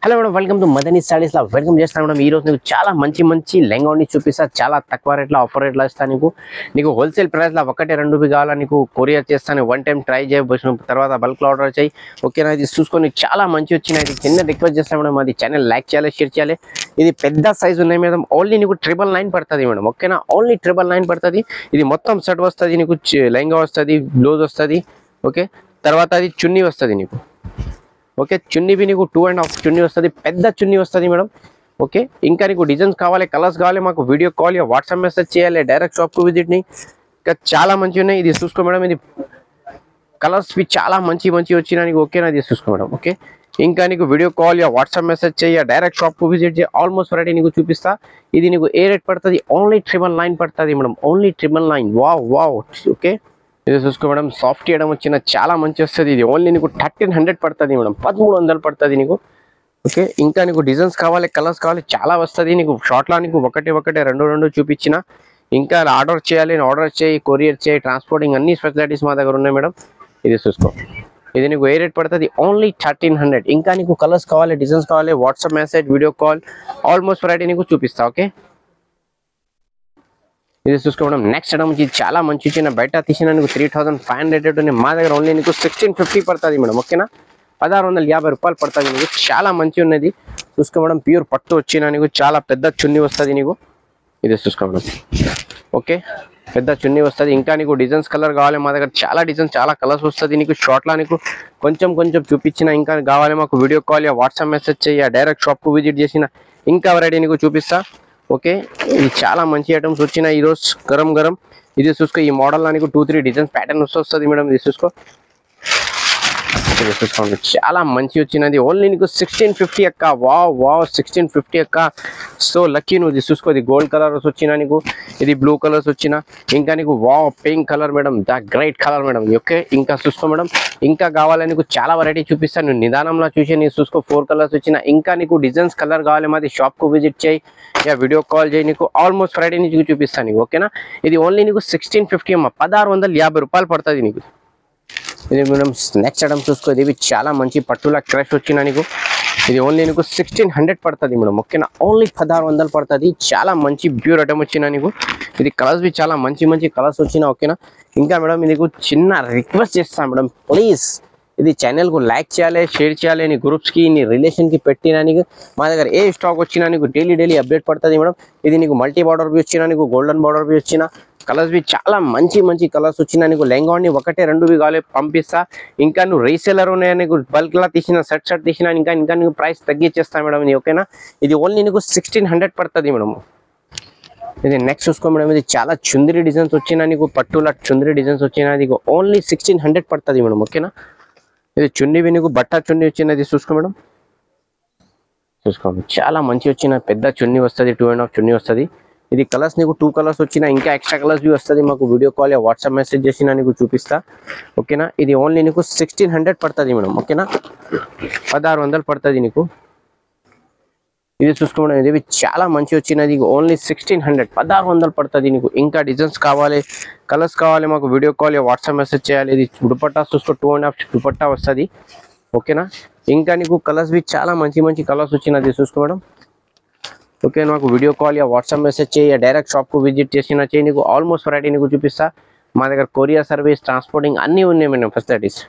Hello madam, welcome to Madani saris law welcome చేస్తాను madam. ఈ రోజు నీకు చాలా మంచి లెహంగాని చూపిస్తా. చాలా తక్కువ రేట్లో ఆఫర్ రేట్లో ఇస్తాను. నీకు హోల్సేల్ ప్రైస్ లా ఒకటి రెండు కావాలా నీకు కొరియర్ చేస్తాను. వన్ టైం ట్రై చేయబోసిన తర్వాత బల్క్ ఆర్డర్ చేయి. ఓకేనా? ఇది చూసుకొని చాలా మంచి వచ్చినాయి. ఇది చిన్న రిక్వెస్ట్ చేస్తాను మేడం, అది ఛానల్ లైక్ చేయాలి, షేర్ చేయాలి. ఇది పెద్ద సైజ్ ఉన్నాయి మేడం. ఓన్లీ నీకు 999 పడుతుంది మేడం. ఓకేనా? ఓన్లీ 999 పడుతుంది. ఇది మొత్తం సెట్ వస్తుంది. నీకు లెహంగా వస్తుంది, బ్లౌజ్ వస్తుంది. ఓకే, తర్వాత అది చున్నీ వస్తుంది నీకు. ఓకే, చున్నీ బి నీకు 2.5 చున్నీ వస్తుంది, పెద్ద చున్నీ వస్తుంది మేడం. ఓకే, ఇంకా నీకు డిజైన్స్ కావాలి, కలర్స్ కావాలి, మాకు వీడియో కాల్ या వాట్సాప్ మెసేజ్ చేయాలి. డైరెక్ట్ షాప్కు విజిట్ ని. ఇంకా చాలా మంచి ఉన్నాయి. ఇది చూసుకో మేడం, ఇది కలర్స్ బి చాలా మంచి వచ్చినా నీకు. ఓకేనా? ఇది చూసుకో మేడం. ఓకే, ఇంకా నీకు వీడియో కాల్ या వాట్సాప్ మెసేజ్ చేయ, డైరెక్ట్ షాప్కు విజిట్ చేయ. ఆల్మోస్ట్ వెరైటీ నీకు చూపిస్తా. ఇది నీకు ఏ రేట్ పడుతుంది? ఓన్లీ 999 పడుతుంది మేడం. ఓన్లీ 999. వావ్. ఓకే, ఇది చూసుకో మేడం, సాఫ్ట్ చేయడం వచ్చిన చాలా మంచి వస్తుంది. ఇది ఓన్లీ నీకు 1300 పడుతుంది మేడం. 1300 పడుతుంది నీకు. ఓకే, ఇంకా నీకు డిజైన్స్ కావాలి, కలర్స్ కావాలి, చాలా వస్తుంది నీకు. షార్ట్లో నీకు ఒకటి రెండు చూపించిన. ఇంకా ఆర్డర్ చేయాలి, ఆర్డర్ చేయి, కొరియర్ చేయి, ట్రాన్స్పోర్టింగ్ అన్ని ఫెసిలిటీస్ మా దగ్గర ఉన్నాయి మేడం. ఇది చూసుకో, ఇది నీకు ఏ రేట్ పడుతుంది? ఓన్లీ 1300. ఇంకా నీకు కలర్స్ కావాలి, డిజైన్స్ కావాలి, WhatsApp message, video call, almost variety నీకు చూపిస్తా. ఓకే, ఇది చూసుకోవడం. నెక్స్ట్ ఐటమ్ వచ్చి చాలా మంచి వచ్చిన, బయట తీసిన నీకు 3500 ఉన్నాయి. మా దగ్గర ఓన్లీ నీకు 1650 పడుతుంది మేడం. ఓకేనా? 1650 రూపాయలు పడుతుంది నీకు. చాలా మంచి ఉన్నది. చూసుకోవడం, ప్యూర్ పట్టు వచ్చిన నీకు. చాలా పెద్ద చున్నీ వస్తుంది నీకు. ఇది చూసుకోవడం. ఓకే, పెద్ద చున్నీ వస్తుంది. ఇంకా నీకు డిజైన్స్ కలర్ కావాలి, మా దగ్గర చాలా డిజైన్స్, చాలా కలర్స్ వస్తుంది నీకు. షార్ట్లో నీకు కొంచెం చూపించిన. ఇంకా కావాలి మాకు వీడియో కాల్ या వాట్సాప్ మెసేజ్ చేయ, డైరెక్ట్ షాప్కు విజిట్ చేసిన. ఇంకా వెరైటీ నీకు చూపిస్తా. ఓకే, ఇది చాలా మంచి ఐటమ్స్ వచ్చినాయి ఈరోజు, గరం. ఇది చూసుకో, ఈ మోడల్ నీకు 2-3 డిజైన్స్ ప్యాటర్న్స్ వస్తుంది మేడం. ఇది చూసుకో, చూసుకోండి, చాలా మంచి వచ్చినది. ఓన్లీ నీకు 1650 అక్క. వావ్ 1650 అక్క. సో లక్కీ నువ్వు. ఇది చూసుకో, ఇది గోల్డ్ కలర్స్ వచ్చిన నీకు, ఇది బ్లూ కలర్స్ వచ్చిన. ఇంకా నీకు wow pink colour madam, the great colour madam. Okay, ఇంకా చూసుకో మేడం, ఇంకా కావాలి నీకు చాలా వెరైటీ చూపిస్తాను. నువ్వు నిదానంలో చూసి నీకు చూసుకో. 4 కలర్స్ వచ్చిన. ఇంకా నీకు డిజైన్స్ కలర్ కావాలి, మాది షాప్కు విజిట్ చేయి, యా వీడియో కాల్ చేయి. నీకు ఆల్మోస్ట్ వెరైటీ నీకు చూపిస్తాను నీకు. ఓకేనా? ఇది ఓన్లీ నీకు 1650 అమ్మ. 1650 రూపాయలు పడుతుంది నీకు. ఇది మేడం నెక్స్ట్ ఐటమ్ చూసుకో. ఇది చాలా మంచి పట్టుల క్రష్ వచ్చిన నీకు. ఇది ఓన్లీ నీకు 1600 పడుతుంది మేడం. ఓకేనా? ఓన్లీ 1600 పడుతుంది. చాలా మంచి ప్యూర్ ఐటమ్ వచ్చిన నీకు. ఇది కలర్స్ బి చాలా మంచి కలర్స్ వచ్చిన. ఓకేనా? ఇంకా మేడం నీకు చిన్న రిక్వెస్ట్ చేస్తాను మేడం, ప్లీజ్ ఇది ఛానల్కు లైక్ చేయాలి, షేర్ చేయాలి. నీ గ్రూప్స్కి, నీ రిలేషన్కి పెట్టినా నీకు. మా దగ్గర ఏ స్టాక్ వచ్చినా నీకు డైలీ అప్డేట్ పడుతుంది మేడం. ఇది నీకు మల్టీ బార్డర్ బి వచ్చినా, నీకు గోల్డెన్ బార్డర్ బి వచ్చిన. కలర్స్ బి చాలా మంచి కలర్స్ వచ్చినా నీకు. లెహంగాని 1-2 కావాలి, పంపిస్తా. ఇంకా నువ్వు రీసేలర్ ఉన్నాయా, నీకు బల్క్లా తీసిన సెట్ తీసినా ఇంకా నీకు ప్రైస్ తగ్గించేస్తా మేడం. ఇది ఓకేనా? ఇది ఓన్లీ నీకు 1600 పడుతుంది మేడం. ఇది నెక్స్ట్ చూసుకో మేడం, ఇది చాలా చుందరి డిజైన్స్ వచ్చినా నీకు. పట్టుల చుందరి డిజైన్స్ వచ్చినా నీకు. ఓన్లీ 1600 పడుతుంది మేడం. ఓకేనా? ఇది చున్నీ నీకు బట్ట చున్నీ వచ్చినది. చూసుకో మేడం, చూసుకోండి, చాలా మంచి వచ్చిన పెద్ద చున్నీ వస్తుంది. 2.5 చున్నీ వస్తుంది. ఇది కలర్స్ నీకు 2 కలర్స్ వచ్చినా, ఇంకా ఎక్స్ట్రా కలర్స్ బి వస్తుంది. మాకు వీడియో కాల్ या వాట్సాప్ మెసేజ్ చేసినా నీకు చూపిస్తా. ఓకేనా? ఇది ఓన్లీ నీకు 1600 పడుతుంది మేడం. ఓకేనా? 1600 పడుతుంది నీకు. ఇది చూసుకోవడం, ఇది చాలా మంచి వచ్చినది. ఓన్లీ 1600, 1600 పడుతుంది నీకు. ఇంకా డిజైన్స్ కావాలి, కలర్స్ కావాలి, మాకు వీడియో కాల్ या వాట్సాప్ మెసేజ్ చేయాలి. ఇది దుపట్టా చూసుకో, 2.5 దుపట్టా వస్తుంది. ఓకేనా? ఇంకా నీకు కలర్స్ బి చాలా మంచి కలర్స్ వచ్చినది. చూసుకోవడం. ఓకే, నాకు వీడియో కాల్ या వాట్సాప్ మెసేజ్ చేయ, డైరెక్ట్ షాప్కు విజిట్ చేసినా చేయి. నీకు ఆల్మోస్ట్ వెరైటీ నీకు చూపిస్తా. మా దగ్గర కొరియర్ సర్వీస్, ట్రాన్స్పోర్టింగ్ అన్నీ ఉన్నాయి మేడం ఫెసిలిటీస్.